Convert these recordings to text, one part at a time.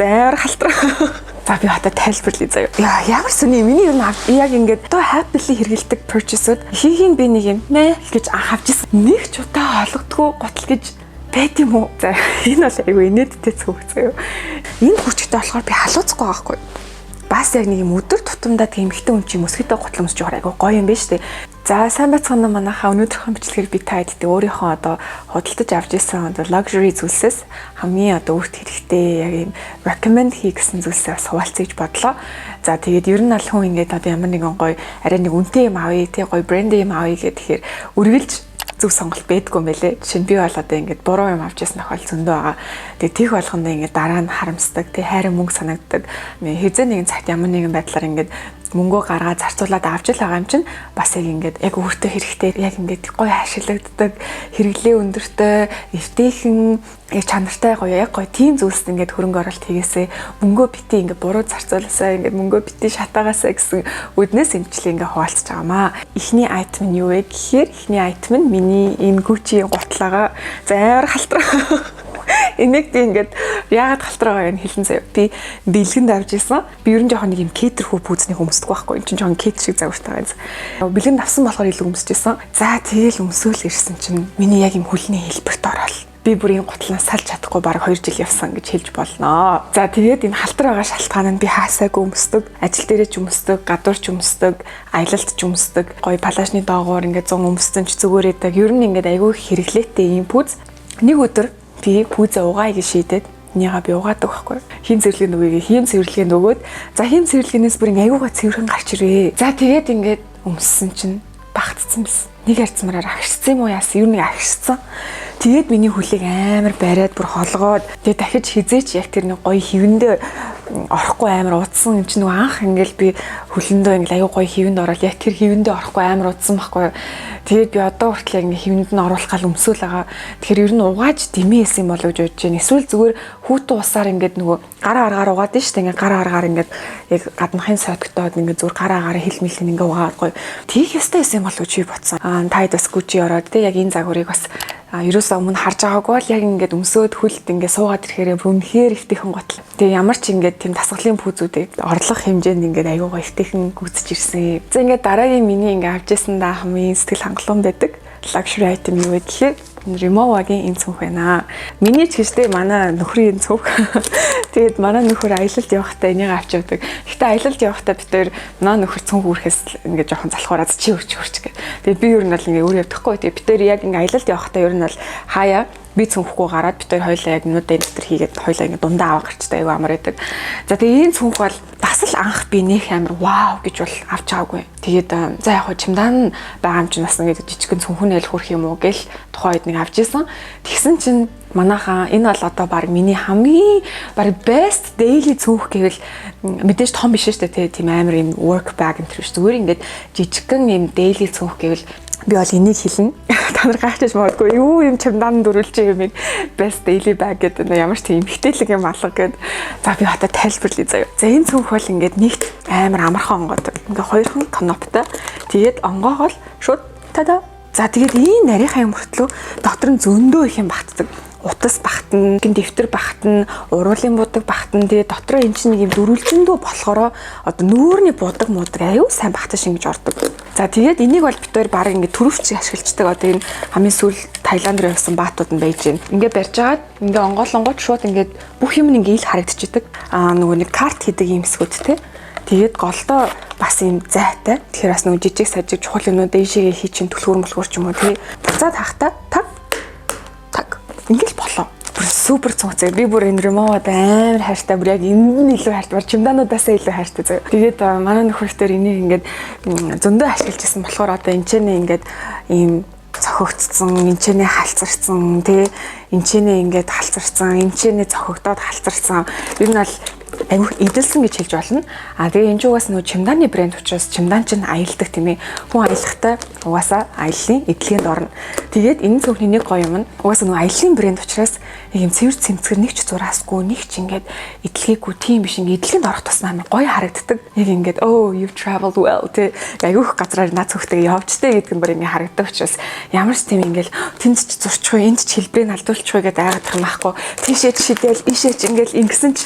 зайр халтраа. За би хата тайлбарлая заяа. Ямар сони миний юм яг ингээд одоо happily хэрэгэлдэг purchase-ууд хийхин би нэг юм мэ гэж авч ирсэн. Нэг ч удаа олгодгүй готл гэж байт юм уу? За энэ бол айгүй инээдтэй цөөх заяа. Энэ хүчтэй болохоор би халууцахгүй байхгүй. Бас яг нэг юм өдөр тутамдаа тийм ихтэй юм чи мөсгөдөө готлон өмсөж байгаа айгүй гоё юм байна шүү дээ. За сайн бацгаана манайхаа өнөөдрийнхөө бичлэгээр би та хэдтэй өөрийнхөө одоо худалдаж авч ирсэн одоо luxury зүйлсээс хамгийн одоо өөрт хэрэгтэй яг юм recommend хий гэсэн зүйлсээ бас хуваалцъя гэж бодлоо. За тэгээд ер нь аль хүн ингээд одоо ямар нэгэн гоё арай нэг үнэтэй юм авъя тий гоё брэнд юм авъя гэхээр үргэлж зөв сонголт байдгүй юм байлээ. Жишээ нь би бол одоо ингээд буруу юм авч ясна тохиол зөндөө байгаа. Тэгээ тийх болгондоо ингээд дараа нь харамсдаг, тий хайрын мөнгө санагддаг. Хэзээ нэгэн цагт ямар нэгэн байдлаар ингээд мөнгөө гаргаад зарцуулаад авч л байгаа юм чинь бас яг ингээд яг өөртөө хэрэгтэй яг ингээд гоё ашиглагддаг, хэрэглээ өндөртэй, эвтэйхэн, яг чанартай гоё яг гоё тийм зүйлсд ингээд хөрөнгө оруулалт хийгээсээ мөнгөө бити ингээд буруу зарцуулсаа ингээд мөнгөө бити шатаагаасаа гэсэн үднээс эмчлээ ингээд хуваалцаж байгаамаа. Эхний айтем нь юу вэ гэхээр эхний айтем нь миний энэ Gucci-ийн гутлаагаа зайр халтраа. Энийг би ингээд яагаад халтраагаа юм хэлэн заяа. Би бэлгэнд авч ирсэн. Би ер нь жоохон нэг юм кетер хүү пүүзнийг өмсдөг байхгүй. Энэ чинь жоохон кетер шиг загвартай байна. Бэлгэнд авсан болохоор илүү өмсөжсэн. За тэгэл өмсөөл ирсэн чинь миний яг юм хөлний хэлбэрт ороод би бүр энэ гутлаас салж чадахгүй бараг 2 жил явсан гэж хэлж болно. За тэгээд энэ халтар байгаа шалтгаан нь би хаасаагүй өмсдөг, ажил дээрээ ч өмсдөг, гадуур ч өмсдөг, аялалд ч өмсдөг. Гоё палажны доогоор ингээд 100 өмссөн ч зүгээр байдаг. Ер нь ингээд айгүй хэрэглээтэй юм пүүз. Нэг өдөр би пүүзээ угаая гэж шийдээд нэга би угаадаг байхгүй. Хим цэвэрлэгээ нөгөөгээ хим цэвэрлэгээ нөгөөд за хим цэвэрлэгээс бүр айгуугаа цэвэрхэн гарч ирвэ. За тэгээд ингээд өмссөн чинь багтцсан биз. Нэг харцмараар агшсан юм уу яасан? Юу нэг агшсан. Тэгээд миний хөлийг амар бариад бүр холгоод тэгээд дахиж хизээч яг тэр нэг гоё хивэндээ орохгүй амар удсан юм чинь нөгөө анх ингээл би хөлөндөө ингээл аюу гоё хивэнд ороод яг тэр хивэндээ орохгүй амар удсан байхгүй. Тэгээд би одоо хүртэл яг ингээ хивэнд нь оруулах гал өмсөөл байгаа. Тэгэхээр ер нь угааж димээсэн юм болов гэж бодож байна. Эсвэл зүгээр хүүтэн усаар ингээд нөгөө гараа аргаар угаад нь шүү дээ. Ингээ гараа аргаар ингээд яг гаднахын сойдготоод ингээд зүгээр гараа аргаар хилмэлэн ингээ угаад гоё. Тийх ёстой юм болов чи бодсон. Таад бас Gucci ороод те яг энэ загварыг бас ерөөсөө өмнө харж байгаагүй бол яг ингээд өмсөөд хөлт ингээд суугаад ирэхээр үнэхээр эвтэйхэн готл. Тэгээ ямар ч ингээд тийм тасгалын пүүзүүдийг орлох хэмжээнд ингээд аюугаа эвтэйхэн гүйцэж ирсэн. За ингээд дараагийн миний ингээд авч ясан да хамгийн сэтгэл хангалуун байдаг luxury item юу вэ гэхээр Rimowa-гийн энэ цүнх байна. Миний ч гэжтэй манай нөхрийн энэ цүнх. Тэгээд манай нөхөр аялалд явахдаа энийг авч явдаг. Гэхдээ аялалд явахдаа бид тээр манай нөхөр цүнх үрхээс ингээд жоохон залхуураад чи өрч гэх. Тэгээд би ер нь бол ингээд өөр явдаггүй. Тэгээд бид тээр яг ингээд аялалд явахдаа ер нь бол хаяа би цүнхгүй гараад бид хоёр хоёлаа яг нүд энтер хийгээд хоёлаа ингэ дундаа аваа гарчтай аюу амар байдаг. За тэгээ энэ цүнх бол бас л анх би нөх амар вау гэж бол авч байгаагүй. Тэгээд за яг хоо чимдан байгаа юм чинь бас ингэ жижигхэн цүнхнээл хүрх юм уу гэл тухайн үед нэг авч исэн. Тэгсэн чинь манайхаа энэ бол одоо баг миний хамгийн баг best daily цүнх гэвэл мэдээж том биш шүү дээ тийм амар юм work bag энэ төр шүү. Зүгээр ингээд жижигхэн юм daily цүнх гэвэл би бол энийг хэлнэ. Та нар гайхаж магадгүй юу юм чамдан дөрүүлж юм best daily bag гэдэг нь ямар ч тийм эмхтэйлэг юм алга гэдэг. За би хата тайлбарлая заяа. За энэ цүнх бол ингээд нэгт амар амархан онгоод ингээд хоёрхан каноптай. Тэгээд онгоогоо шууд тада. За тэгээд энэ нарийнхаа юм мөртлөө дотор нь зөндөө их юм багтдаг. Утас багтана, гин дэвтэр багтана, уруулын будаг багтана. Тэгээ дотроо эн чинь нэг юм дөрвөлжиндөө болохоор одоо нүүрний будаг муудаг аюу сайн багтаж ингэж ордог. За тэгээд энийг бол бид хоёр баг ингэ төрөвч ашиглацдаг. Одоо энэ хамгийн сүүл Таиланд руу явсан баатууд нь байж гин. Ингээ барьж агаад ингээ онгоолонгууд шууд ингээ бүх юм ингээ ил харагдчихдаг. Нөгөө нэг карт хийдэг юм эсгүүд те. Тэгээд голдоо бас юм зайтай. Тэгэхээр бас нөгөө жижиг сажиг чухал юмнууд дэшигээ хий чин түлхүүр мөлхүүр ч юм уу тий. Буцаад хахта таг ингээл болоо. Бүр супер цуцэг. Би бүр энэ Rimowa-д амар хайртай. Бүр яг энэ илүү хайртай. Чимдаануудаасаа илүү хайртай заяа. Тэгээд манай нөхөртөр энийг ингээд зөндөө ашиглаж ирсэн болохоор одоо энэчнээ ингээд ийм цохигдсон, энэчнээ халцарсан, тий. Энэчнээ ингээд халцарсан, энэчнээ цохигдоод халцарсан. Ер нь бол айгүй эдэлсэн гэж хэлж болно. Тэгээ энэ жугаас нөгөө чимдааны брэнд учраас чимдаан чинь аялдаг тийм ээ. Хүн аялахдаа угаасаа аяллаа эдлэгэнд орно. Тэгээд энэ цүнхний нэг гоё юм нь угаасаа нөгөө аяллаа брэнд учраас юм цэвэр цэмцгэр нэг ч зураасгүй, нэг ч ингээд эдлэгээгүй тийм биш ингээд эдлэгэнд орох тусмаа амар гоё харагддаг. Нэг ингээд oh you've traveled well тий. Айгүйх газраар наад цүнхтэйгээ явжтэй гэдэг нь бүр ингээд харагддаг учраас ямар ч тийм ингээд тэнд ч зурчих уу, энд ч хэлбэрийг алдуулчих уу гэдэг айгаад байгаа юм аахгүй. Тийшээ шидэл, ийшээ ч ингээд ингэсэн ч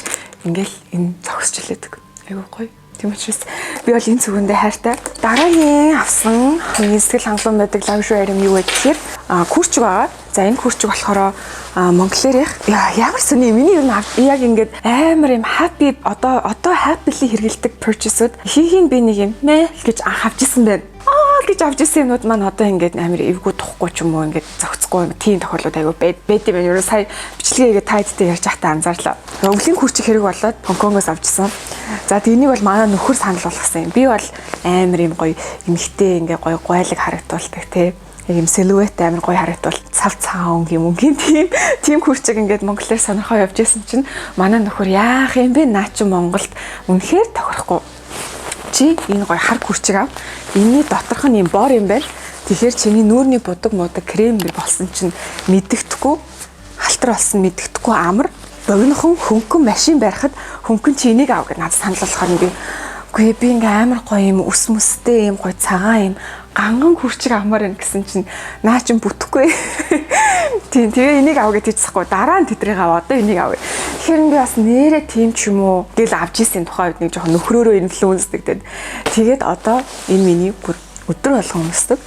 ингээл энэ зогсож илээдэг. Айгуу гоё. Тийм учраас би бол энэ зүгэндээ хайртай. Дараагийн авсан сэтгэл хангалуун байдаг luxury item юу вэ гэхээр күрчиг байгаа. За энэ күрчиг болохоор Монголэрийнх ямар сони миний юу яг ингээд амар юм happy одоо happily хэрэгэлдэг purchase-ууд хийхийн би нэг юм мэ гэж авч исэн байна. Гэж авч исэн юмуд маань одоо ингээд амар эвгүй тухгүй ч юм уу ингээд зогцохгүй тийм тохиолдол айгүй байд юм байна. Ерөө сая бичлэгээ тайдтай ярьж байхдаа анзаарлаа. Өвлийн күрчиг хэрэг болоод Хонконгоос авчихсан. За тэнийг бол манай нөхөр санал болгосон юм. Би бол амар юм гоё эмхтэй ингээ гоё гойлог харагдуулдаг тий. Яг юм силуэт амар гоё харагдвал цав цаан юм үнгийн тийм күрчиг ингээд монголоор сонирхоо явж исэн чинь манай нөхөр яах юм бэ наа чи Монголд үнэхээр тохирохгүй. Чи энэ гоё хар күрчиг ав. Энийний доторх нь юм бор юм байна. Тэгэхээр чиний нүүрний будаг крем болсон чинь мэддэхгүй халтар болсон мэддэхгүй амар богинохон хөнгөн машин барихад хөнгөн чи энийг ав гэж надад санал болгохоор би үгүй би ингээ амар гоё юм ус мөстэй юм гоё цагаан юм ганган күрчиг авмаар байна гэсэн чинь наа чин бүтэхгүй. Тийм тэгээ энийг ав гэж хэлчихгүй дараа нь тэдрийг ав одоо энийг ав. Тэгэхээр би бас нэрэ тийм ч юм уу гэл авч исэн тухай нэг жоохон нөхрөөрөө инфлюенсдэгтэй. Тэгээд одоо энэ миний өдөр болгон өмсдөг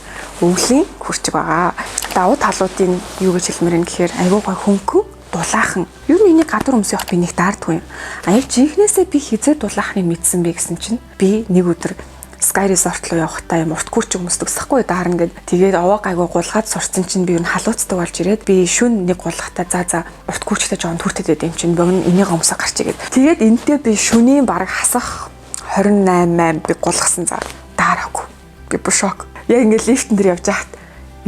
өвлийн күрчиг байгаа. Давуу талуудын юу гэж хэлмээр юм гэхээр айгуу гой хөнгөн дулаахан. Юу нэг гадар өмсөх би нэг таардгүй юм. Яг жинхнээсээ би хизээ дулаахныг мэдсэн бэ гэсэн чинь би нэг өдөр Sky Resort руу явахдаа юм урт күрчиг өмсдөг гэсэхгүй даарна гэд. Тэгээд овоо гайгүй гулгаад сурцсан чинь би юу халууцдаг болж ирээд би шүн нэг гулгахтаа за урт күрчтэй жоон түртэд байд юм чинь богино энийг өмсө гарчигээд. Тэгээд энтэй би шүнийн бараг хасах 28 би гулгасан за даараагүй. Би шок. Яг ингээд лифтэн дээр явж байхад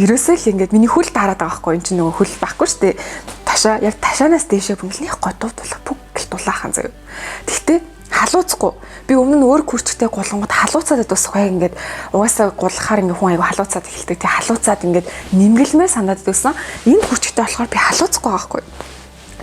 ерөөсөө л ингээд миний хөл дараад байгаа байхгүй энэ чинь нөгөө хөл байхгүй шүү дээ. Яг ташаанаас дээшээ бүнглэх годууд бүх гэл дулаахан заяа. Тэгтээ халууцгүй. Би өмнө нь өөр күрчтэй гулгангууд халууцаад дуусах яг ингээд угаасаа гулгахаар ингээ хүн аяга халууцаад эхэлдэг. Тэг халууцаад ингээд нэмгэлмээр санаад дүүсэн. Энэ күрчтэй болохоор би халууцахгүй байхгүй.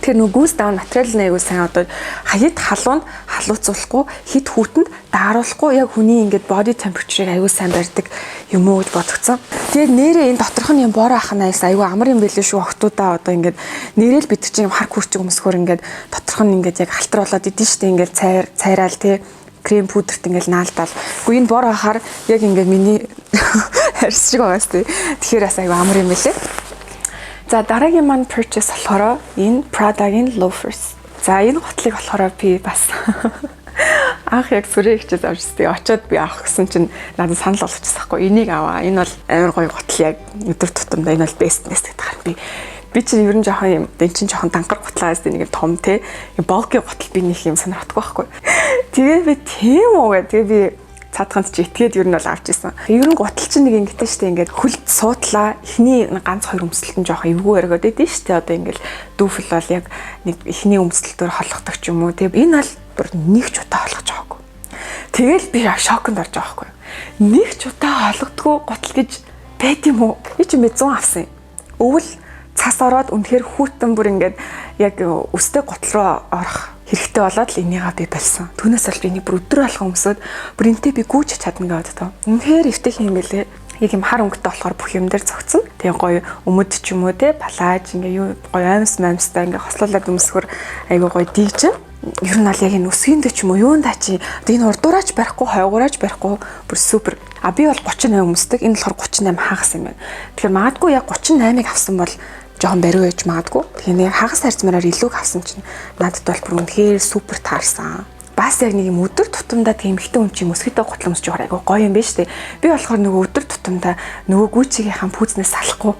Тэгэхээр нөгөө goose down материал нь аягүй сайн одоо хаяд халуунд халууцуулахгүй хит хүүтэнд дааруулахгүй яг хүний ингээд body temperature-ыг аягүй сайн барьдаг юм уу гэж бодгцсан. Тэгээд нэрээ энэ доторх нь юм бороо ах нааас аягүй амар юм байлээ шүү охтуудаа одоо ингээд нэрэл бид чинь хар күрчиг өмсгөр ингээд доторх нь ингээд яг халтар болоод идэв штэ ингээд цайраал тий крем пудрт ингээд наалдаал. Гэхдээ энэ бороо ахаар яг ингээд миний харьс шиг байгаас тий. Тэгэхээр бас аягүй амар юм байлээ. За дараагийн маань purchase болохоор энэ Prada-гийн loafers. За энэ готлыг болохоор би бас анх яг сүрээ хичээж авчихсан. Очоод би авах гэсэн чинь надад санал болгочихсан байхгүй. Энийг аваа. Энэ бол амар гоё готл яг өдөр тутамдаа энэ бол best гэдэг тахаар би чинь ер нь жоохон юм энэ чинь жоохон дангар готлаас нэг юм том те. Юм bulky готл би нэг юм сонирхдаггүй байхгүй. Тэгээ би тийм үү гэх. Тэгээ би цаадханд чи итгээд ер нь бол авч исэн. Ер нь гутал чинь нэг ингэдэж штэ ингээд хөлд суудлаа. Эхний ганц хоёр өмсөлтөнд жоохон эвгүй өргөд идэв штэ. Одоо ингээд дүүфл бол яг нэг эхний өмсөлтөөр холгодог ч юм уу. Тэгээ энэ бол бүр нэг ч удаа холгож байгаагүй. Тэгэл би яг шоконд орж байгаа байхгүй. Нэг ч удаа холгодгүй гутал гэж байд юм уу? Би ч юм 100 авсан юм. Өвөл цас ороод үнэхээр хүүтэн бүр ингээд яг өстэй гутал руу орох хэрэгтэй болоод л энийгээ би болсон. Түүнээс бол би нэг бүр өдөр алга өмсөд бүр энтэй би гүйж чадна гэдэг тоо. Үнэхээр эвтэх юм бэлээ. Яг юм хар өнгөтэй болохоор бүх юм дээр цогцсон. Тэгээ гоё өмөд ч юм уу те палаж ингээ юу гоё амстай ингээ хослуулаад өмсгөр айгуу гоё дийж. Ер нь бол яг энэ өсгийндээ ч юм уу юундаа чи энэ урдуураач барихгүй хойгуураач барихгүй бүр супер. А би бол 38 өмсдөг. Энэ болохоор 38 хагас юм байна. Тэгэхээр магадгүй яг 38-ыг авсан бол жоохон бариу яж магадгүй. Тэгэхээр нэг хагас харьцмаараар илүү авсан чинь надад бол бүр үнэхээр супер таарсан. Бас яг нэг юм өдөр тутамдаа тийм ихтэй хүн чинь өсгийтэй гутлаа өмсөж байгаа айгу гоё юм байна шүү дээ. Би болохоор нөгөө өдөр тутамдаа нөгөө гүйчигийнхэн пүүзнээс салахгүй.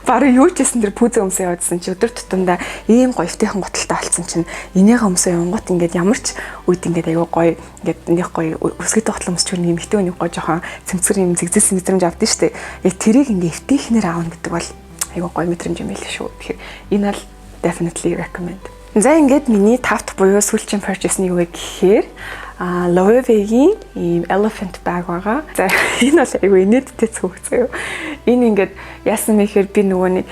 Бараг юу ч гэсэн тэр пүүзээ өмсөө явуулсан чи өдөр тутамдаа ийм гоё ихтэйхэн гуталтай болсон чинь энийгээ өмсөө явангууд ингээд ямар ч үед ингээд айгу гоё ингээд нэг гоё өсгийтэй гутлаа өмсөж нэг юм ихтэй хүний гоё жоохон цэмцэр юм зэгзээс мэдрэмж авдсан шүү дээ. Яг тэрийг ингээд ихтэйхнэр аавна гэдэг бол айгу гоё мэдрэмж юм байлээ шүү. Тэгэхээр энэ бол definitely recommend. За ингээд миний 5 дахь буюу сүүлчийн purchase нь юу вэ гэхээр Loewe-гийн ийм elephant bag байгаа. За энэ бол айгүй инээдтэй цүнх заяа. Энэ ингээд яасан мэхээр би нөгөө нэг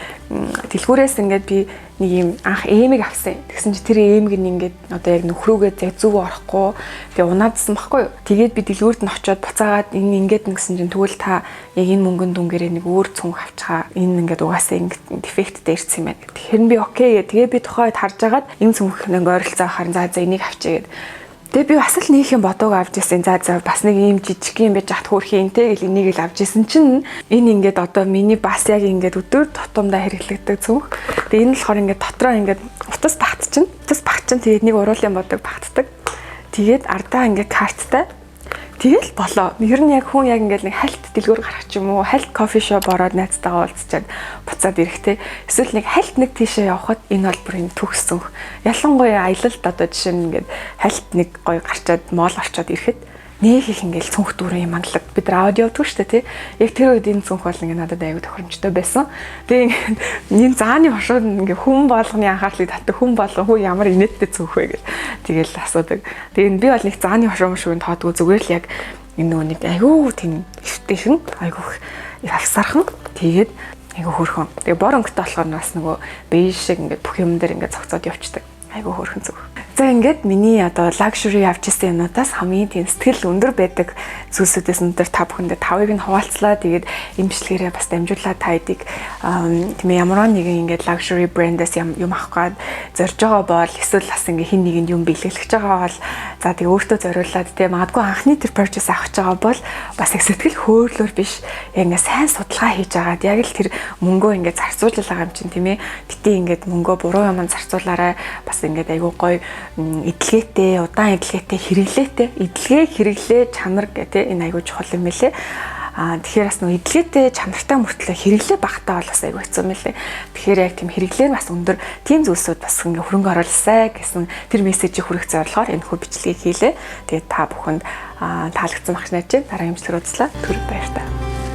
дэлгүүрээс ингээд би нэг юм анх эмэг авсан. Тэгсэн чи тэр эмэг нь ингээд одоо яг нөхрүүгээ яг зүв орохгүй тэгээ унаадсан байхгүй юу. Тэгээд би дэлгүүрт нь очиод буцаагаад энэ ингээд нэгсэн чинь тэгвэл та яг энэ мөнгөнд дүнгээрээ нэг өөр цүнх авчихаа. Энэ ингээд угаасаа ингээд дефекттэй ирсэн юм байна. Тэгэхээр би окей гэ. Тэгээ би тухайд харж агаад энэ цүнх нэг ойролцоо харин за энийг авчиа гэд. Тэгээ би бас л нэг юм бодоог авч ирсэн. За бас нэг юм жижиг юм байж хат хөөрхийнтэй гэл энийг л авч ирсэн чинь энэ ингээд одоо миний бас яг ингээд өдөр тутамдаа хэрэглэгдэг цүнх. Тэгээ энэ болохоор ингээд дотроо ингээд утас багтчихна. Утас багтчихна. Тэгээд нэг уруулын бодог багтдаг. Тэгээд ардаа ингээд карттай. Тэгэл болоо. Ер нь яг хүн яг ингээд нэг хальт дэлгүүр гарах ч юм уу, хальт кофе шоп ороод найзтайгаа уулзчаад буцаад ирэхтэй. Эсвэл нэг хальт нэг тийшээ явхад энэ бол бүр юм төгссөн. Ялангуяа аялалд одоо жишээ нь ингээд хальт нэг гоё гарчаад моол орчоод ирэхэд нэг их ингээд цүнх дүүрэн юм манлаг бид нар аудио явдаг шүү дээ тий. Яг тэр үед энэ цүнх бол ингээд надад аюу тохиромжтой байсан. Тэгээ ингээд энэ зааны хошууд ингээд хүн болгоны анхаарлыг татдаг хүн болгон хөө ямар инээдтэй цүнх вэ гэж тэгээл асуудаг. Тэгээ би бол нэг зааны хошуу шиг тоодгүй зүгээр л яг энэ нөгөө нэг аюу тийм эвтэйхэн аюу явсархан тэгээд аюу хөрхөн. Тэгээ бор өнгөтэй болохоор бас нөгөө бейж шиг ингээд бүх юм дээр ингээд цогцоод явчихдаг. Айгу хөрхөн зүг. За ингээд миний одоо luxury авч ирсэн юмудаас хамгийн тийм сэтгэл өндөр байдаг зүйлсүүдээс өндөр та бүхэндээ 5-ыг нь хуваалцлаа. Тэгээд имжлэгээрээ бас дамжуулаад та эдийг тийм ямар нэгэн ингээд luxury brand-аас юм авах гээд зорж байгаа бол эсвэл бас ингээд хин нэгэнд юм бэлгэлж байгаа бол за тэгээ өөртөө зориулаад тийм магадгүй анхны тэр purchase авах гэж байгаа бол бас их сэтгэл хөөрлөөр биш яг ингээд сайн судалгаа хийж агаад яг л тэр мөнгөө ингээд зарцуулж байгаа юм чинь тийм ээ. Гэтэ ингээд мөнгөө буруу юмд зарцуулаарай. Бас ингээд айгуу гоё эдлгээтэй, удаан эдлгээтэй, хэрэглээтэй, эдлгээ хэрэглээ чанар гэдэг энэ айгуу чухал юм байлээ. Тэгэхээр бас нөгөө эдлгээтэй чанартай мөртлөө хэрэглээ багтаа бол бас айгуу хэцүү юм байлээ. Тэгэхээр яг тийм хэрэглээ нь бас өндөр тийм зүйлсүүд бас ингээ хөрөнгө оруулсаа гэсэн тэр мессежийг хүргэх зорилгоор энэ хүү бичлэгийг хийлээ. Тэгээд та бүхэнд таалагдсан багш найж дараагийн бичлэг үзлээ. Түр баярлалаа.